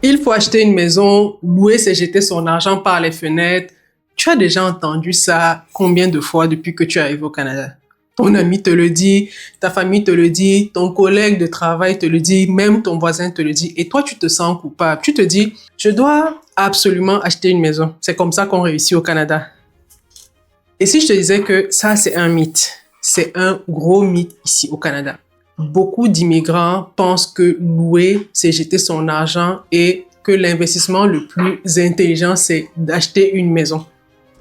Il faut acheter une maison, louer, c'est jeter son argent par les fenêtres. Tu as déjà entendu ça combien de fois depuis que tu arrives au Canada? Ton ami te le dit, ta famille te le dit, ton collègue de travail te le dit, même ton voisin te le dit. Et toi, tu te sens coupable. Tu te dis, je dois absolument acheter une maison. C'est comme ça qu'on réussit au Canada. Et si je te disais que ça, c'est un mythe, c'est un gros mythe ici au Canada. Beaucoup d'immigrants pensent que louer, c'est jeter son argent et que l'investissement le plus intelligent, c'est d'acheter une maison.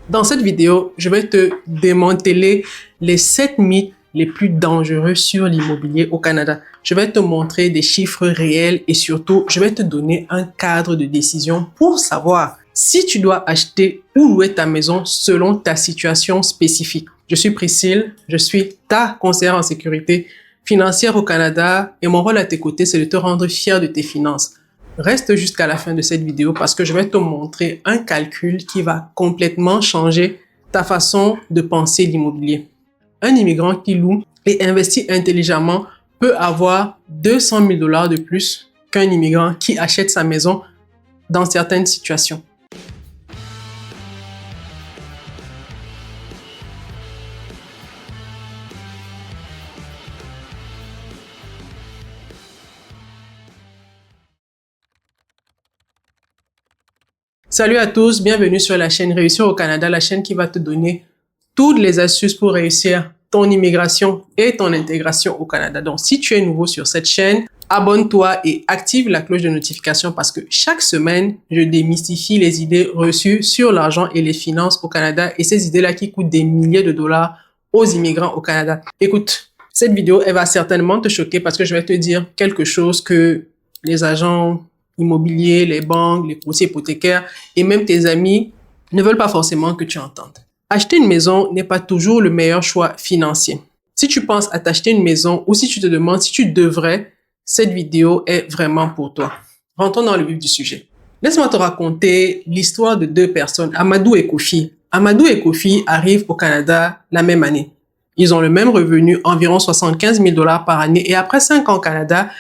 Dans cette vidéo, je vais te démanteler les 7 mythes les plus dangereux sur l'immobilier au Canada. Je vais te montrer des chiffres réels et surtout, je vais te donner un cadre de décision pour savoir si tu dois acheter ou louer ta maison selon ta situation spécifique. Je suis Priscille, je suis ta conseillère en sécurité financière au Canada et mon rôle à tes côtés, c'est de te rendre fier de tes finances. Reste jusqu'à la fin de cette vidéo parce que je vais te montrer un calcul qui va complètement changer ta façon de penser l'immobilier. Un immigrant qui loue et investit intelligemment peut avoir 200 000 $ de plus qu'un immigrant qui achète sa maison dans certaines situations. Salut à tous, bienvenue sur la chaîne Réussir au Canada, la chaîne qui va te donner toutes les astuces pour réussir ton immigration et ton intégration au Canada. Donc, si tu es nouveau sur cette chaîne, abonne-toi et active la cloche de notification parce que chaque semaine, je démystifie les idées reçues sur l'argent et les finances au Canada et ces idées-là qui coûtent des milliers de dollars aux immigrants au Canada. Écoute, cette vidéo, elle va certainement te choquer parce que je vais te dire quelque chose que les agents immobiliers, les banques, les courtiers hypothécaires et même tes amis ne veulent pas forcément que tu entendes. Acheter une maison n'est pas toujours le meilleur choix financier. Si tu penses à t'acheter une maison ou si tu te demandes si tu devrais, cette vidéo est vraiment pour toi. Rentrons dans le vif du sujet. Laisse-moi te raconter l'histoire de deux personnes, Amadou et Kofi. Amadou et Kofi arrivent au Canada la même année. Ils ont le même revenu, environ 75 000 $ par année et après 5 ans au Canada,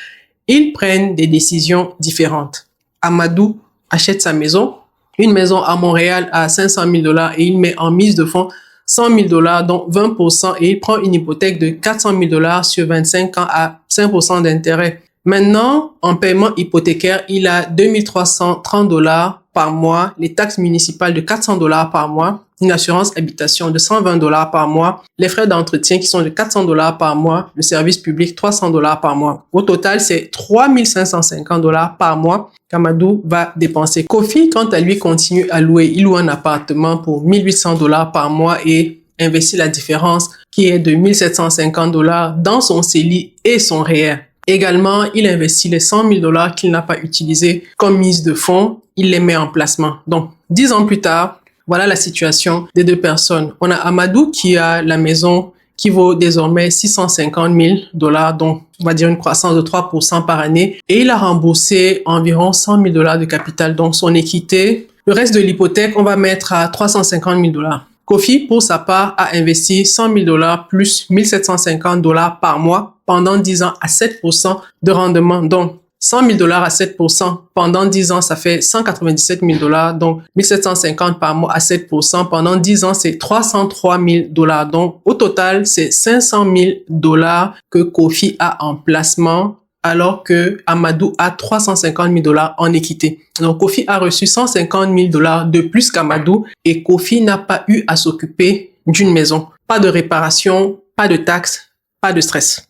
ils prennent des décisions différentes. Amadou achète sa maison, une maison à Montréal à 500 000 $ et il met en mise de fonds 100 000 $, dont 20%, et il prend une hypothèque de 400 000 $ sur 25 ans à 5% d'intérêt. Maintenant, en paiement hypothécaire, il a 2 330 $ par mois, les taxes municipales de 400 $ par mois, une assurance habitation de 120 $ par mois, les frais d'entretien qui sont de 400 $ par mois, le service public 300 $ par mois. Au total, c'est 3 550 $ par mois qu'Amadou va dépenser. Kofi, quant à lui, continue à louer. Il loue un appartement pour 1 800 $ par mois et investit la différence qui est de 1 750 $ dans son CELI et son REER. Également, il investit les 100 000 $ qu'il n'a pas utilisés comme mise de fonds. Il les met en placement. Donc, 10 ans plus tard, voilà la situation des deux personnes. On a Amadou qui a la maison qui vaut désormais 650 000 $, donc on va dire une croissance de 3% par année. Et il a remboursé environ 100 000 $ de capital, donc son équité. Le reste de l'hypothèque, on va mettre à 350 000 $. Kofi, pour sa part, a investi 100 000 $ plus 1 750 $ par mois pendant 10 ans à 7% de rendement. Donc, 100 000 $ à 7% pendant 10 ans, ça fait 197 000 $. Donc, 1 750 par mois à 7%. Pendant 10 ans, c'est 303 000 $. Donc, au total, c'est 500 000 $ que Kofi a en placement, alors que Amadou a 350 000 $ en équité. Donc, Kofi a reçu 150 000 $ de plus qu'Amadou et Kofi n'a pas eu à s'occuper d'une maison. Pas de réparation, pas de taxes, pas de stress.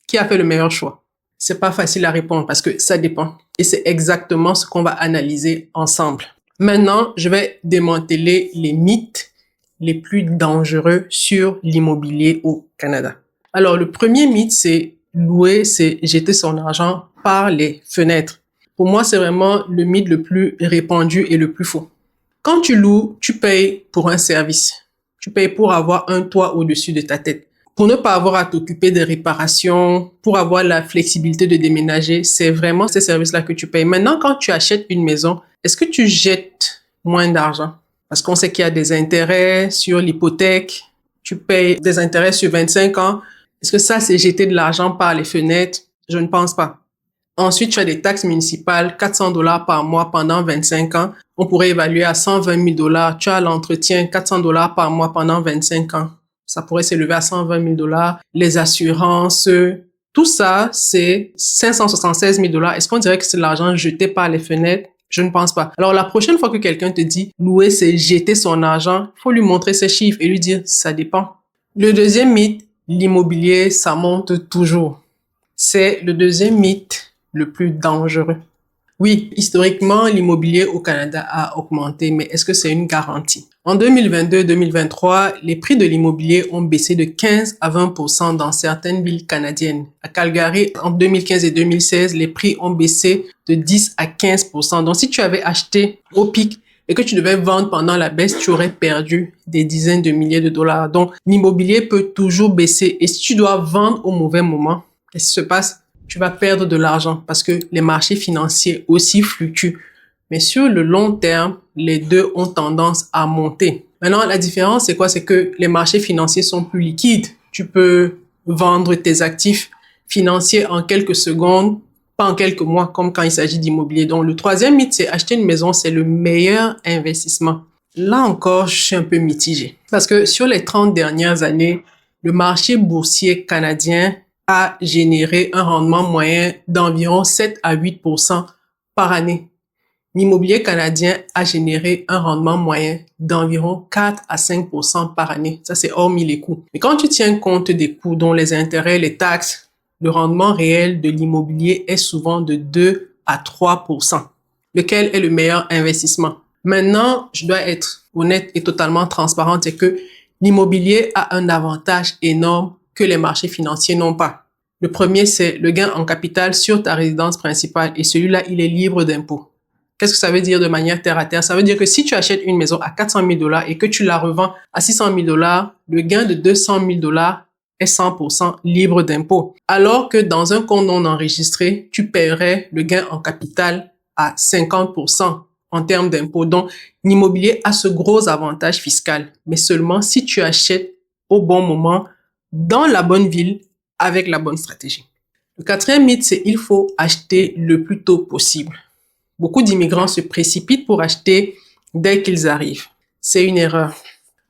Qui a fait le meilleur choix? C'est pas facile à répondre parce que ça dépend. Et c'est exactement ce qu'on va analyser ensemble. Maintenant, je vais démanteler les mythes les plus dangereux sur l'immobilier au Canada. Alors, le premier mythe, c'est louer, c'est jeter son argent par les fenêtres. Pour moi, c'est vraiment le mythe le plus répandu et le plus faux. Quand tu loues, tu payes pour un service. Tu payes pour avoir un toit au-dessus de ta tête. Pour ne pas avoir à t'occuper des réparations, pour avoir la flexibilité de déménager, c'est vraiment ces services-là que tu payes. Maintenant, quand tu achètes une maison, est-ce que tu jettes moins d'argent? Parce qu'on sait qu'il y a des intérêts sur l'hypothèque, tu payes des intérêts sur 25 ans. Est-ce que ça, c'est jeter de l'argent par les fenêtres? Je ne pense pas. Ensuite, tu as des taxes municipales, $400 par mois pendant 25 ans. On pourrait évaluer à $120 000. Tu as l'entretien, $400 par mois pendant 25 ans. Ça pourrait s'élever à $120 000. Les assurances, tout ça, c'est $576 000. Est-ce qu'on dirait que c'est de l'argent jeté par les fenêtres? Je ne pense pas. Alors, la prochaine fois que quelqu'un te dit louer, c'est jeter son argent, il faut lui montrer ses chiffres et lui dire, ça dépend. Le deuxième mythe, l'immobilier, ça monte toujours. C'est le deuxième mythe le plus dangereux. Oui, historiquement, l'immobilier au Canada a augmenté, mais est-ce que c'est une garantie? En 2022-2023, les prix de l'immobilier ont baissé de 15 à 20% dans certaines villes canadiennes. À Calgary, en 2015 et 2016, les prix ont baissé de 10 à 15%. Donc, si tu avais acheté au pic et que tu devais vendre pendant la baisse, tu aurais perdu des dizaines de milliers de dollars. Donc, l'immobilier peut toujours baisser. Et si tu dois vendre au mauvais moment, qu'est-ce qui se passe? Tu vas perdre de l'argent parce que les marchés financiers aussi fluctuent. Mais sur le long terme, les deux ont tendance à monter. Maintenant, la différence, c'est quoi? C'est que les marchés financiers sont plus liquides. Tu peux vendre tes actifs financiers en quelques secondes, pas en quelques mois, comme quand il s'agit d'immobilier. Donc, le troisième mythe, c'est acheter une maison, c'est le meilleur investissement. Là encore, je suis un peu mitigée. Parce que sur les 30 dernières années, le marché boursier canadien a généré un rendement moyen d'environ 7 à 8% par année. L'immobilier canadien a généré un rendement moyen d'environ 4 à 5% par année. Ça, c'est hormis les coûts. Mais quand tu tiens compte des coûts, dont les intérêts, les taxes, le rendement réel de l'immobilier est souvent de 2 à 3%. Lequel est le meilleur investissement? Maintenant, je dois être honnête et totalement transparente, c'est que l'immobilier a un avantage énorme que les marchés financiers n'ont pas. Le premier, c'est le gain en capital sur ta résidence principale et celui-là, il est libre d'impôt. Qu'est-ce que ça veut dire de manière terre à terre? Ça veut dire que si tu achètes une maison à $400 000 et que tu la revends à $600 000, le gain de $200 000 est 100% libre d'impôt. Alors que dans un compte non enregistré, tu paierais le gain en capital à 50% en termes d'impôt. Donc, l'immobilier a ce gros avantage fiscal, mais seulement si tu achètes au bon moment, dans la bonne ville, avec la bonne stratégie. Le quatrième mythe, c'est il faut acheter le plus tôt possible. Beaucoup d'immigrants se précipitent pour acheter dès qu'ils arrivent. C'est une erreur.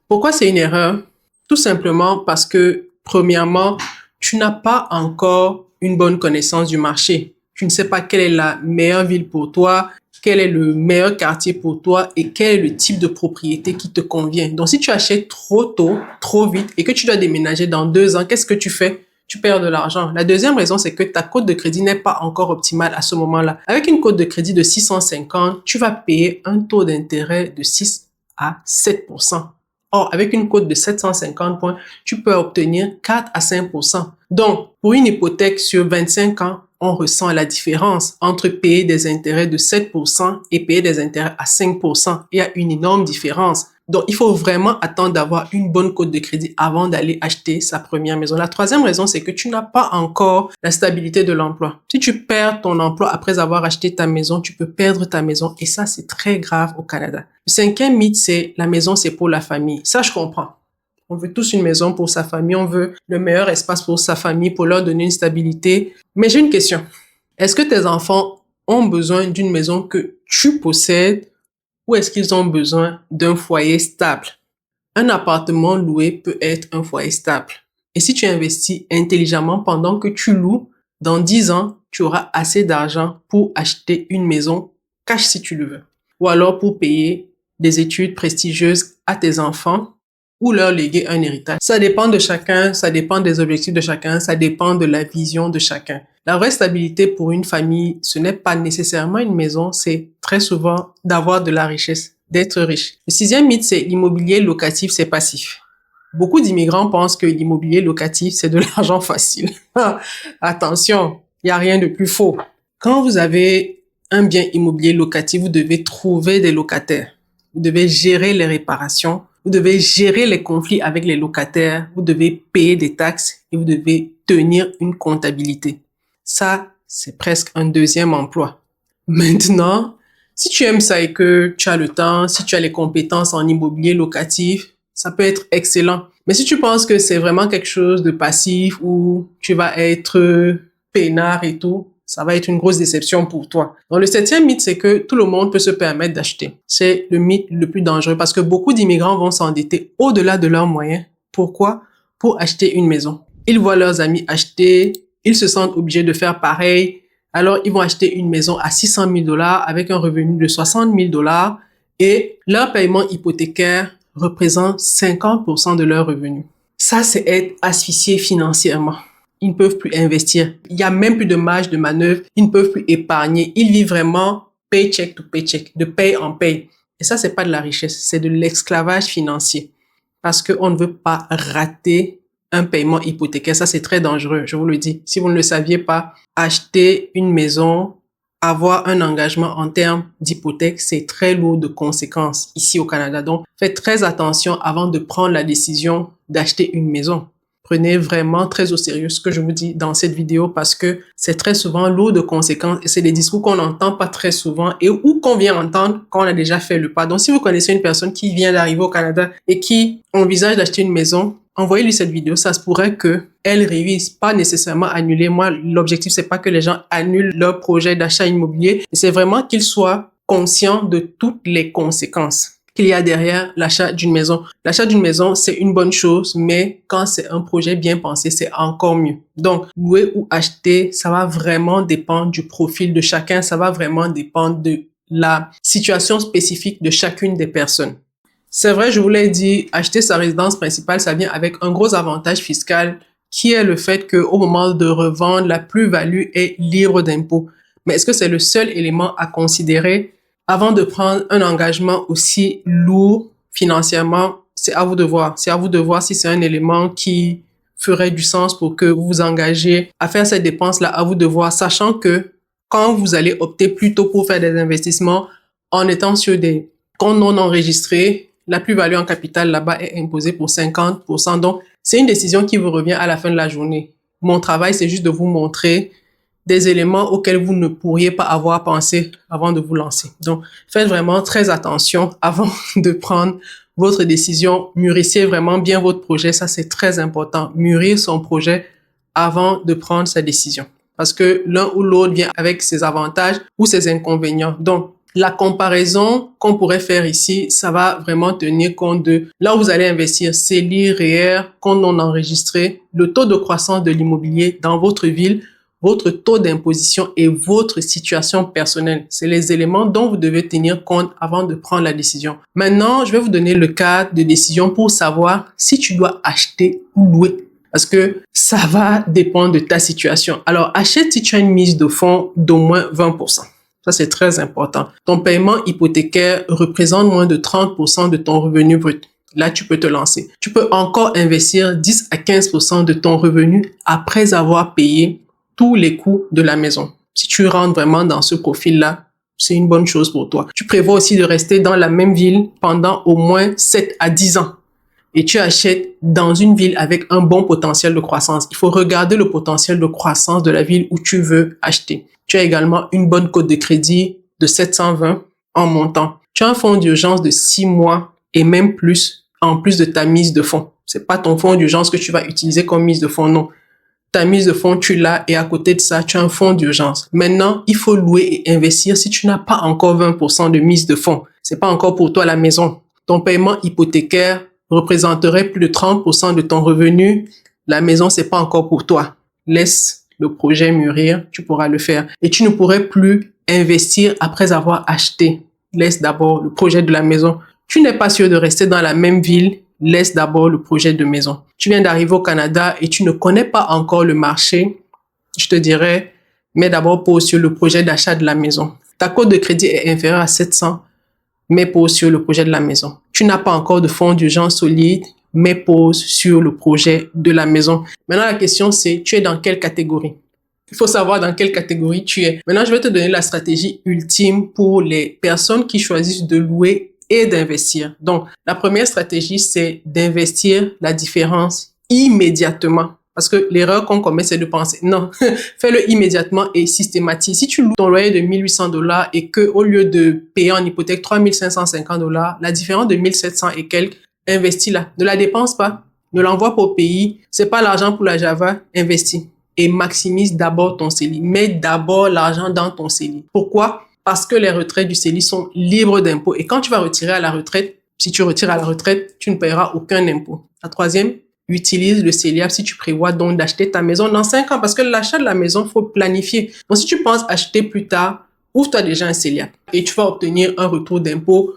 Pourquoi c'est une erreur? Tout simplement parce que, premièrement, tu n'as pas encore une bonne connaissance du marché. Tu ne sais pas quelle est la meilleure ville pour toi, quel est le meilleur quartier pour toi et quel est le type de propriété qui te convient. Donc, si tu achètes trop tôt, trop vite et que tu dois déménager dans 2 ans, qu'est-ce que tu fais? Tu perds de l'argent. La deuxième raison, c'est que ta cote de crédit n'est pas encore optimale à ce moment-là. Avec une cote de crédit de 650, tu vas payer un taux d'intérêt de 6 à 7%. Or, avec une cote de 750 points, tu peux obtenir 4 à 5%. Donc, pour une hypothèque sur 25 ans, on ressent la différence entre payer des intérêts de 7% et payer des intérêts à 5%. Il y a une énorme différence. Donc, il faut vraiment attendre d'avoir une bonne cote de crédit avant d'aller acheter sa première maison. La troisième raison, c'est que tu n'as pas encore la stabilité de l'emploi. Si tu perds ton emploi après avoir acheté ta maison, tu peux perdre ta maison et ça, c'est très grave au Canada. Le cinquième mythe, c'est la maison, c'est pour la famille. Ça, je comprends. On veut tous une maison pour sa famille, on veut le meilleur espace pour sa famille, pour leur donner une stabilité. Mais j'ai une question. Est-ce que tes enfants ont besoin d'une maison que tu possèdes ou est-ce qu'ils ont besoin d'un foyer stable? Un appartement loué peut être un foyer stable. Et si tu investis intelligemment pendant que tu loues, dans 10 ans, tu auras assez d'argent pour acheter une maison cash si tu le veux. Ou alors pour payer des études prestigieuses à tes enfants ou leur léguer un héritage. Ça dépend de chacun, ça dépend des objectifs de chacun, ça dépend de la vision de chacun. La vraie stabilité pour une famille, ce n'est pas nécessairement une maison, c'est très souvent d'avoir de la richesse, d'être riche. Le sixième mythe, c'est l'immobilier locatif, c'est passif. Beaucoup d'immigrants pensent que l'immobilier locatif, c'est de l'argent facile. Attention, il n'y a rien de plus faux. Quand vous avez un bien immobilier locatif, vous devez trouver des locataires. Vous devez gérer les réparations. Vous devez gérer les conflits avec les locataires. Vous devez payer des taxes et vous devez tenir une comptabilité. Ça, c'est presque un deuxième emploi. Maintenant, si tu aimes ça et que tu as le temps, si tu as les compétences en immobilier locatif, ça peut être excellent. Mais si tu penses que c'est vraiment quelque chose de passif où tu vas être peinard et tout, ça va être une grosse déception pour toi. Donc, le septième mythe, c'est que tout le monde peut se permettre d'acheter. C'est le mythe le plus dangereux parce que beaucoup d'immigrants vont s'endetter au-delà de leurs moyens. Pourquoi? Pour acheter une maison. Ils voient leurs amis acheter, ils se sentent obligés de faire pareil. Alors, ils vont acheter une maison à 600 000 $ avec un revenu de 60 000 $ et leur paiement hypothécaire représente 50% de leurs revenus. Ça, c'est être asphyxié financièrement. Ils ne peuvent plus investir. Il n'y a même plus de marge de manœuvre. Ils ne peuvent plus épargner. Ils vivent vraiment paycheck to paycheck, de paye en paye. Et ça, c'est pas de la richesse, c'est de l'esclavage financier. Parce qu'on ne veut pas rater un paiement hypothécaire. Ça, c'est très dangereux, je vous le dis. Si vous ne le saviez pas, acheter une maison, avoir un engagement en termes d'hypothèque, c'est très lourd de conséquences ici au Canada. Donc, faites très attention avant de prendre la décision d'acheter une maison. Prenez vraiment très au sérieux ce que je vous dis dans cette vidéo parce que c'est très souvent lourd de conséquences et c'est des discours qu'on n'entend pas très souvent et ou qu'on vient entendre quand on a déjà fait le pas. Donc, si vous connaissez une personne qui vient d'arriver au Canada et qui envisage d'acheter une maison, envoyez-lui cette vidéo. Ça se pourrait que elle révise, pas nécessairement annuler. Moi, l'objectif, c'est pas que les gens annulent leur projet d'achat immobilier, c'est vraiment qu'ils soient conscients de toutes les conséquences qu'il y a derrière l'achat d'une maison. L'achat d'une maison, c'est une bonne chose, mais quand c'est un projet bien pensé, c'est encore mieux. Donc, louer ou acheter, ça va vraiment dépendre du profil de chacun, ça va vraiment dépendre de la situation spécifique de chacune des personnes. C'est vrai, je vous l'ai dit, acheter sa résidence principale, ça vient avec un gros avantage fiscal qui est le fait qu'au moment de revendre, la plus-value est libre d'impôt. Mais est-ce que c'est le seul élément à considérer? Avant de prendre un engagement aussi lourd financièrement, c'est à vous de voir. C'est à vous de voir si c'est un élément qui ferait du sens pour que vous vous engagez à faire cette dépense-là, à vous de voir, sachant que quand vous allez opter plutôt pour faire des investissements en étant sur des comptes non enregistrés, la plus-value en capital là-bas est imposée pour 50%. Donc, c'est une décision qui vous revient à la fin de la journée. Mon travail, c'est juste de vous montrer des éléments auxquels vous ne pourriez pas avoir pensé avant de vous lancer. Donc, faites vraiment très attention avant de prendre votre décision. Mûrissez vraiment bien votre projet. Ça, c'est très important. Mûrir son projet avant de prendre sa décision. Parce que l'un ou l'autre vient avec ses avantages ou ses inconvénients. Donc, la comparaison qu'on pourrait faire ici, ça va vraiment tenir compte de là où vous allez investir, CELI, REER, compte non enregistré, le taux de croissance de l'immobilier dans votre ville, votre taux d'imposition et votre situation personnelle. C'est les éléments dont vous devez tenir compte avant de prendre la décision. Maintenant, je vais vous donner le cadre de décision pour savoir si tu dois acheter ou louer. Parce que ça va dépendre de ta situation. Alors, achète si tu as une mise de fonds d'au moins 20%. Ça, c'est très important. Ton paiement hypothécaire représente moins de 30% de ton revenu brut. Là, tu peux te lancer. Tu peux encore investir 10 à 15% de ton revenu après avoir payé tous les coûts de la maison. Si tu rentres vraiment dans ce profil-là, c'est une bonne chose pour toi. Tu prévois aussi de rester dans la même ville pendant au moins 7 à 10 ans. Et tu achètes dans une ville avec un bon potentiel de croissance. Il faut regarder le potentiel de croissance de la ville où tu veux acheter. Tu as également une bonne cote de crédit de 720 en montant. Tu as un fonds d'urgence de 6 mois et même plus, en plus de ta mise de fonds. C'est pas ton fonds d'urgence que tu vas utiliser comme mise de fonds, non. Ta mise de fonds, tu l'as et à côté de ça, tu as un fonds d'urgence. Maintenant, il faut louer et investir si tu n'as pas encore 20% de mise de fonds. C'est pas encore pour toi la maison. Ton paiement hypothécaire représenterait plus de 30% de ton revenu. La maison, c'est pas encore pour toi. Laisse le projet mûrir, tu pourras le faire. Et tu ne pourrais plus investir après avoir acheté. Laisse d'abord le projet de la maison. Tu n'es pas sûr de rester dans la même ville. Laisse d'abord le projet de maison. Tu viens d'arriver au Canada et tu ne connais pas encore le marché. Je te dirais, mets d'abord pause sur le projet d'achat de la maison. Ta cote de crédit est inférieure à 700, mets pause sur le projet de la maison. Tu n'as pas encore de fonds d'urgence solide, mets pause sur le projet de la maison. Maintenant, la question c'est, tu es dans quelle catégorie? Il faut savoir dans quelle catégorie tu es. Maintenant, je vais te donner la stratégie ultime pour les personnes qui choisissent de louer et d'investir. Donc, la première stratégie, c'est d'investir la différence immédiatement. Parce que l'erreur qu'on commet, c'est de penser, non, fais-le immédiatement et systématique. Si tu loues ton loyer de 1800 $ et que au lieu de payer en hypothèque 3550 $, la différence de 1700 et quelques, investis là. Ne la dépense pas. Ne l'envoie pas au pays. C'est pas l'argent pour la Java. Investis. et maximise d'abord ton CELI. Mets d'abord l'argent dans ton CELI. Pourquoi? Parce que les retraites du CELI sont libres d'impôts. Et quand tu vas retirer à la retraite, si tu retires à la retraite, tu ne paieras aucun impôt. La troisième, utilise le CELIAP si tu prévois donc d'acheter ta maison dans 5 ans. Parce que l'achat de la maison, il faut planifier. Donc, si tu penses acheter plus tard, ouvre-toi déjà un CELIAP. Et tu vas obtenir un retour d'impôt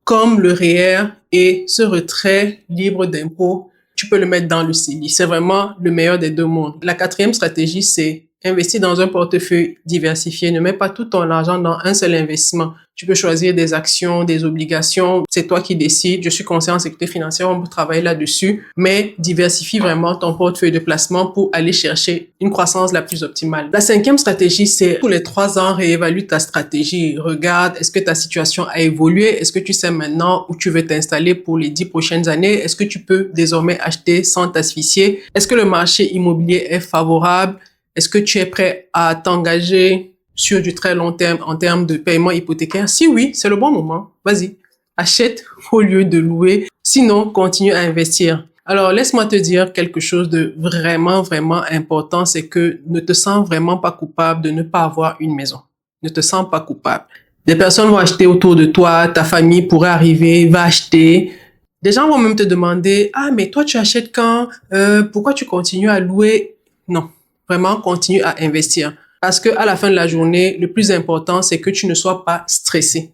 comme le REER et ce retrait libre d'impôt. Tu peux le mettre dans le CELI. C'est vraiment le meilleur des deux mondes. La quatrième stratégie, c'est investir dans un portefeuille diversifié. Ne mets pas tout ton argent dans un seul investissement. Tu peux choisir des actions, des obligations. C'est toi qui décides. Je suis conseiller en sécurité financière. On peut travailler là-dessus. Mais diversifie vraiment ton portefeuille de placement pour aller chercher une croissance la plus optimale. La cinquième stratégie, c'est tous les 3 ans, réévalue ta stratégie. Regarde, est-ce que ta situation a évolué? Est-ce que tu sais maintenant où tu veux t'installer pour les 10 prochaines années? Est-ce que tu peux désormais acheter sans t'asphyxier? Est-ce que le marché immobilier est favorable? Est-ce que tu es prêt à t'engager sur du très long terme en termes de paiement hypothécaire? Si oui, c'est le bon moment. Vas-y, achète au lieu de louer. Sinon, continue à investir. Alors, laisse-moi te dire quelque chose de vraiment, vraiment important. C'est que ne te sens vraiment pas coupable de ne pas avoir une maison. Ne te sens pas coupable. Des personnes vont acheter autour de toi. Ta famille pourrait arriver, va acheter. Des gens vont même te demander, « Ah, mais toi, tu achètes quand? Pourquoi tu continues à louer? » Non. Vraiment, continue à investir. Parce que à la fin de la journée, le plus important, c'est que tu ne sois pas stressé.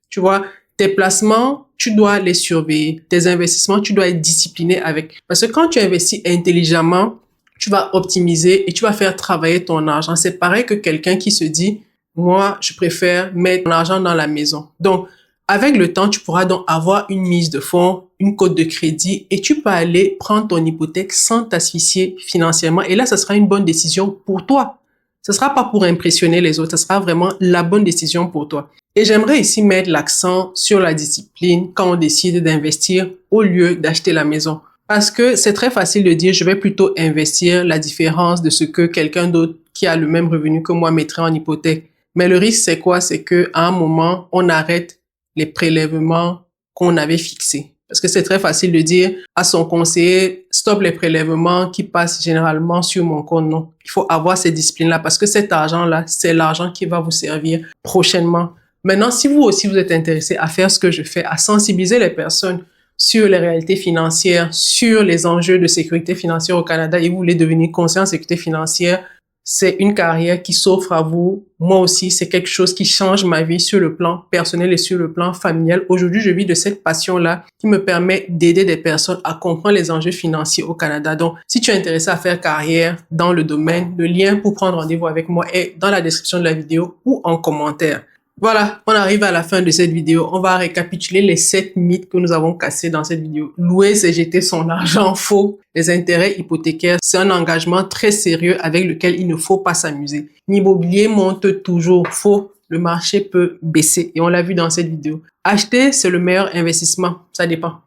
Tu vois, tes placements, tu dois les surveiller. Tes investissements, tu dois être discipliné avec. Parce que quand tu investis intelligemment, tu vas optimiser et tu vas faire travailler ton argent. C'est pareil que quelqu'un qui se dit, moi, je préfère mettre mon argent dans la maison. Donc, avec le temps, tu pourras donc avoir une mise de fonds, une cote de crédit et tu peux aller prendre ton hypothèque sans t'asphyxier financièrement. Et là, ça sera une bonne décision pour toi. Ce sera pas pour impressionner les autres, ça sera vraiment la bonne décision pour toi. Et j'aimerais ici mettre l'accent sur la discipline quand on décide d'investir au lieu d'acheter la maison. Parce que c'est très facile de dire, je vais plutôt investir la différence de ce que quelqu'un d'autre qui a le même revenu que moi mettrait en hypothèque. Mais le risque, c'est quoi? C'est que à un moment, on arrête les prélèvements qu'on avait fixés. Parce que c'est très facile de dire à son conseiller, stop les prélèvements qui passent généralement sur mon compte. Non, il faut avoir ces disciplines-là parce que cet argent-là, c'est l'argent qui va vous servir prochainement. Maintenant, si vous aussi vous êtes intéressé à faire ce que je fais, à sensibiliser les personnes sur les réalités financières, sur les enjeux de sécurité financière au Canada et vous voulez devenir conseiller en sécurité financière, c'est une carrière qui s'offre à vous. Moi aussi, c'est quelque chose qui change ma vie sur le plan personnel et sur le plan familial. Aujourd'hui, je vis de cette passion-là qui me permet d'aider des personnes à comprendre les enjeux financiers au Canada. Donc, si tu es intéressé à faire carrière dans le domaine, le lien pour prendre rendez-vous avec moi est dans la description de la vidéo ou en commentaire. Voilà, on arrive à la fin de cette vidéo. On va récapituler les 7 mythes que nous avons cassés dans cette vidéo. Louer, c'est jeter son argent. Faux. Les intérêts hypothécaires, c'est un engagement très sérieux avec lequel il ne faut pas s'amuser. L'immobilier monte toujours. Faux. Le marché peut baisser et on l'a vu dans cette vidéo. Acheter, c'est le meilleur investissement. Ça dépend.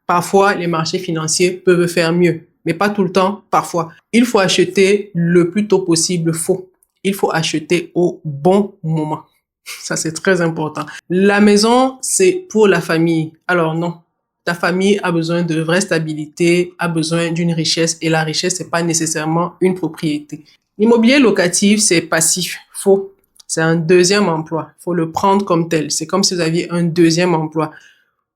Parfois, les marchés financiers peuvent faire mieux, mais pas tout le temps, parfois. Il faut acheter le plus tôt possible. Faux. Il faut acheter au bon moment. Ça, c'est très important. La maison, c'est pour la famille. Alors non, ta famille a besoin de vraie stabilité, a besoin d'une richesse et la richesse, c'est pas nécessairement une propriété. L'immobilier locatif, c'est passif. Faux. C'est un deuxième emploi. Faut le prendre comme tel. C'est comme si vous aviez un deuxième emploi.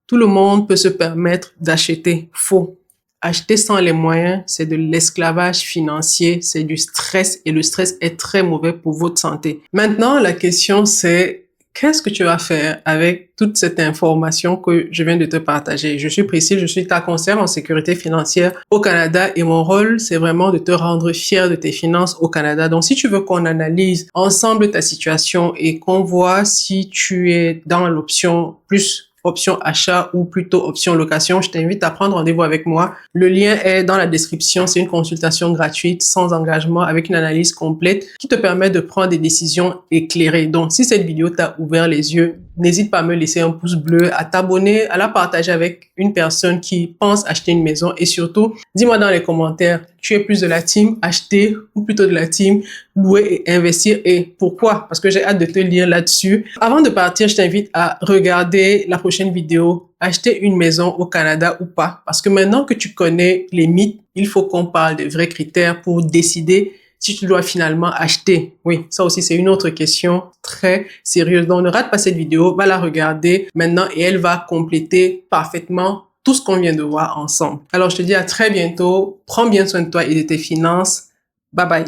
Tout le monde peut se permettre d'acheter. Faux. Acheter sans les moyens, c'est de l'esclavage financier, c'est du stress et le stress est très mauvais pour votre santé. Maintenant, la question c'est, qu'est-ce que tu vas faire avec toute cette information que je viens de te partager? Je suis Priscille, je suis ta conseillère en sécurité financière au Canada et mon rôle, c'est vraiment de te rendre fier de tes finances au Canada. Donc, si tu veux qu'on analyse ensemble ta situation et qu'on voit si tu es dans l'option plus option achat ou plutôt option location, je t'invite à prendre rendez-vous avec moi. Le lien est dans la description. C'est une consultation gratuite, sans engagement, avec une analyse complète qui te permet de prendre des décisions éclairées. Donc, si cette vidéo t'a ouvert les yeux, n'hésite pas à me laisser un pouce bleu, à t'abonner, à la partager avec une personne qui pense acheter une maison et surtout, dis-moi dans les commentaires, tu es plus de la team acheter ou plutôt de la team louer et investir et pourquoi? Parce que j'ai hâte de te lire là-dessus. Avant de partir, je t'invite à regarder la prochaine vidéo, acheter une maison au Canada ou pas. Parce que maintenant que tu connais les mythes, il faut qu'on parle de vrais critères pour décider si tu dois finalement acheter. Oui, ça aussi, c'est une autre question très sérieuse. Donc, ne rate pas cette vidéo, va la regarder maintenant et elle va compléter parfaitement tout ce qu'on vient de voir ensemble. Alors, je te dis à très bientôt. Prends bien soin de toi et de tes finances. Bye bye.